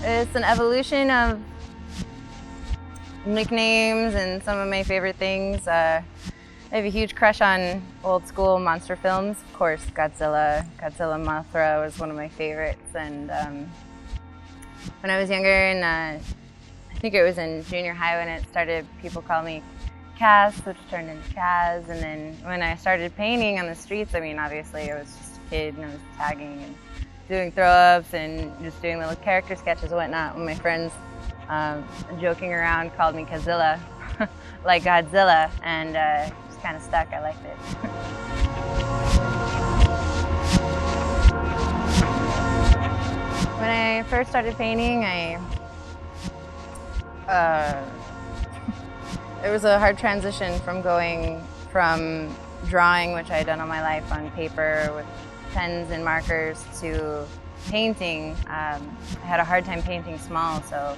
It's an evolution of nicknames and some of my favorite things. I have a huge crush on old school monster films. Of course, Godzilla Mothra was one of my favorites. And when I was younger, and I think it was in junior high when it started, people called me Kaz, which turned into Kaz. And then when I started painting on the streets, I mean, obviously I was just a kid and I was tagging and doing throw-ups and just doing little character sketches and whatnot. When my friends, joking around, called me Kazilla, like Godzilla, and just kind of stuck. I liked it. When I first started painting, it was a hard transition from going from drawing, which I had done all my life on paper with pens and markers, to painting. I had a hard time painting small, so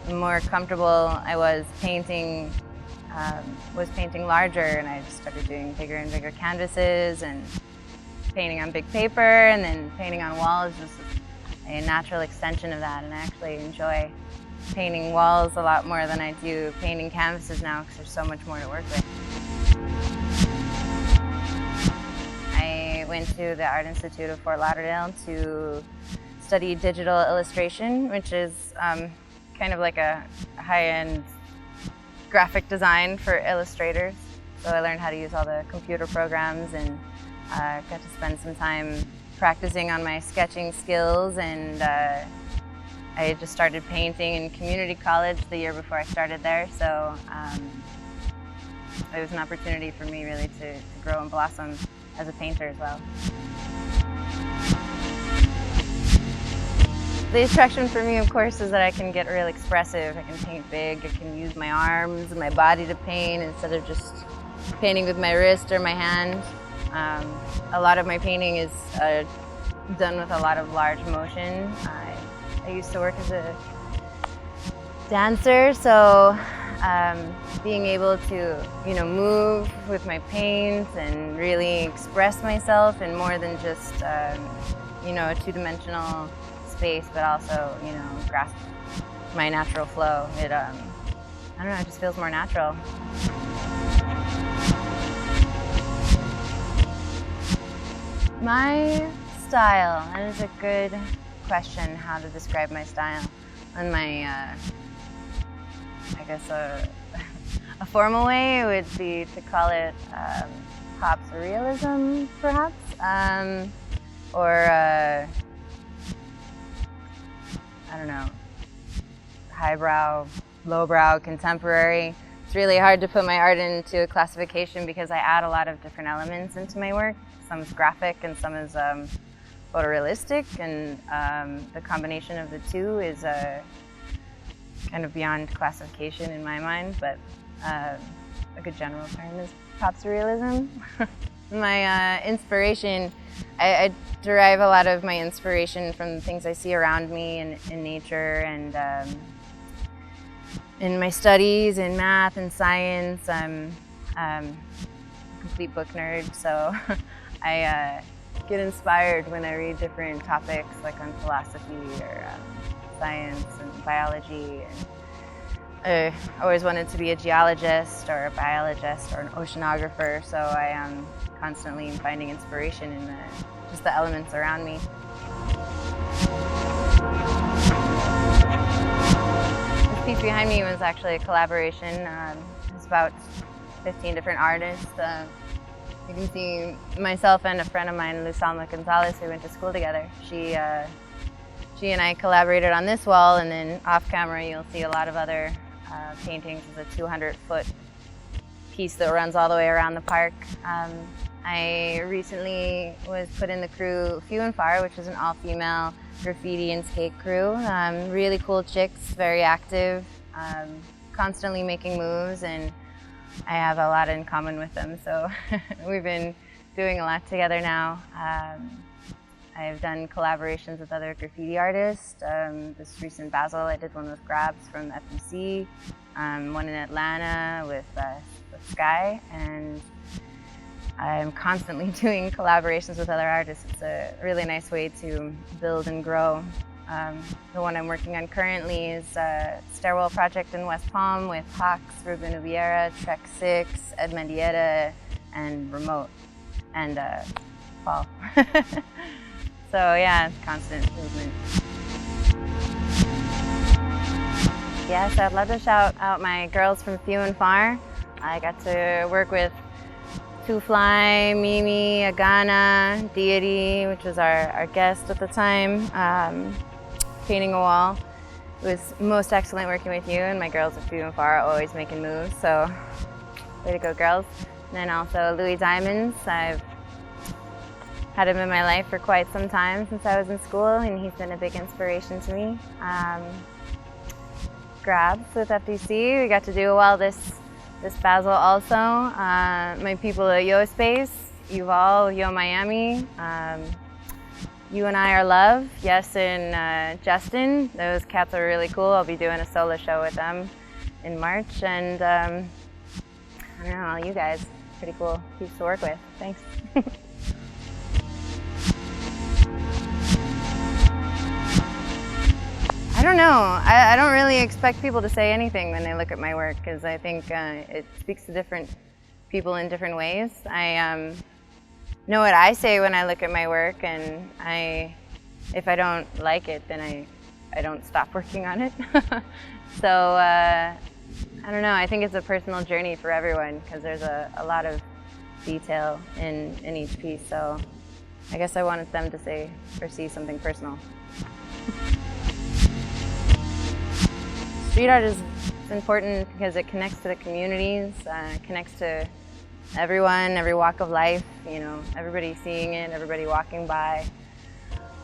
the more comfortable I was painting larger, and I just started doing bigger and bigger canvases and painting on big paper, and then painting on walls was a natural extension of that. And I actually enjoy painting walls a lot more than I do painting canvases now, because there's so much more to work with. I went to the Art Institute of Fort Lauderdale to study digital illustration, which is kind of like a high-end graphic design for illustrators. So I learned how to use all the computer programs, and got to spend some time practicing on my sketching skills. And I just started painting in community college the year before I started there, so it was an opportunity for me really to grow and blossom as a painter as well. The attraction for me, of course, is that I can get real expressive. I can paint big. I can use my arms and my body to paint instead of just painting with my wrist or my hand. A lot of my painting is done with a lot of large motion. I used to work as a dancer, so being able to, move with my paint and really express myself in more than just, a two-dimensional space, but also, grasp my natural flow. It, I don't know, it just feels more natural. My style, that is a good question, how to describe my style. And my, I guess a formal way would be to call it pop surrealism, perhaps, or I don't know, highbrow, lowbrow, contemporary. It's really hard to put my art into a classification because I add a lot of different elements into my work. Some is graphic and some is photorealistic, and the combination of the two is kind of beyond classification in my mind, but a good general term is pop surrealism. My inspiration, I derive a lot of my inspiration from the things I see around me in nature, and in my studies in math and science. I'm a complete book nerd, so I get inspired when I read different topics, like on philosophy or science and biology. And I always wanted to be a geologist or a biologist or an oceanographer, so I am constantly finding inspiration in just the elements around me. This piece behind me was actually a collaboration. It's about 15 different artists. You can see myself and a friend of mine, Lusalma Gonzalez, who went to school together. She and I collaborated on this wall, and then off camera you'll see a lot of other paintings. It's a 200-foot piece that runs all the way around the park. I recently was put in the crew Few and Far, which is an all-female graffiti and skate crew. Really cool chicks, very active, constantly making moves, and I have a lot in common with them, so we've been doing a lot together now. I've done collaborations with other graffiti artists. This recent Basel, I did one with Grabs from FMC, one in Atlanta with Sky, and I'm constantly doing collaborations with other artists. It's a really nice way to build and grow The one I'm working on currently is a stairwell project in West Palm with Hawks, Ruben Ubiera, Trek 6, Ed Mendieta, and Remote, and Paul. So yeah, it's constant movement. Yes, I'd love to shout out my girls from Few and Far. I got to work with Two Fly, Mimi, Agana, Deity, which was our guest at the time, painting a wall. It was most excellent working with you, and my girls at Few and Far are always making moves, so way to go, girls. And then also Louis Diamonds. I've had him in my life for quite some time since I was in school, and he's been a big inspiration to me. Grabs with FDC, we got to do well this Basel also. My people at Yo Space, Yuval, Yo Miami, You and I Are Love, Yes and Justin. Those cats are really cool. I'll be doing a solo show with them in March, and I don't know, all you guys, pretty cool peeps to work with. Thanks. I don't know. I don't really expect people to say anything when they look at my work, because I think it speaks to different people in different ways. I know what I say when I look at my work, and if I don't like it, then I don't stop working on it. So I don't know. I think it's a personal journey for everyone, because there's a lot of detail in each piece. So I guess I wanted them to say or see something personal. Street art is important because it connects to the communities, connects to everyone, every walk of life. You know, everybody seeing it, everybody walking by,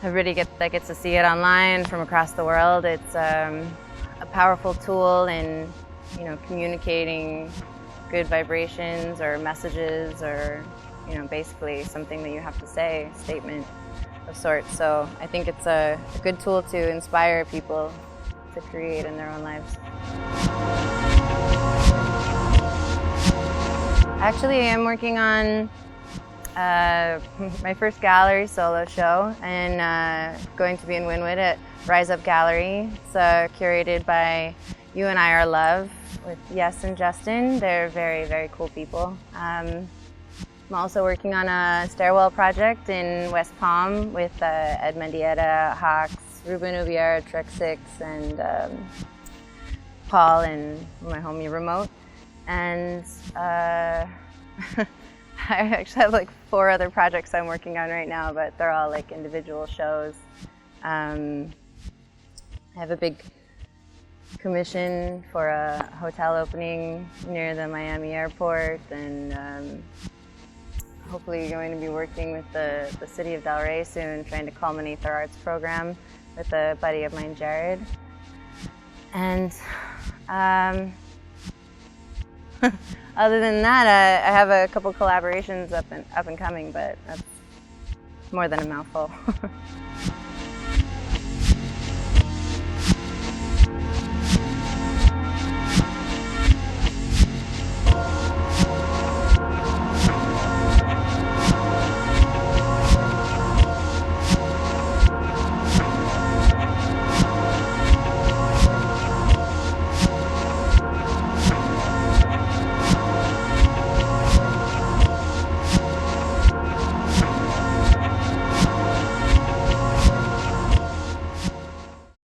everybody that gets to see it online from across the world. It's a powerful tool in, you know, communicating good vibrations or messages, or, you know, basically something that you have to say, a statement of sorts. So I think it's a good tool to inspire people to create in their own lives. Actually, I'm working on my first gallery solo show, and going to be in Wynwood at Rise Up Gallery. It's curated by You and I Are Love with Yes and Justin. They're very, very cool people. I'm also working on a stairwell project in West Palm with Ed Mendieta, Hawks, Ruben Ubiera, Trek 6, and Paul, and my homie Remote. And I actually have like 4 other projects I'm working on right now, but they're all like individual shows. I have a big commission for a hotel opening near the Miami airport, and hopefully going to be working with the city of Delray soon, trying to culminate their arts program with a buddy of mine, Jared. And other than that, I have a couple collaborations up and coming, but that's more than a mouthful.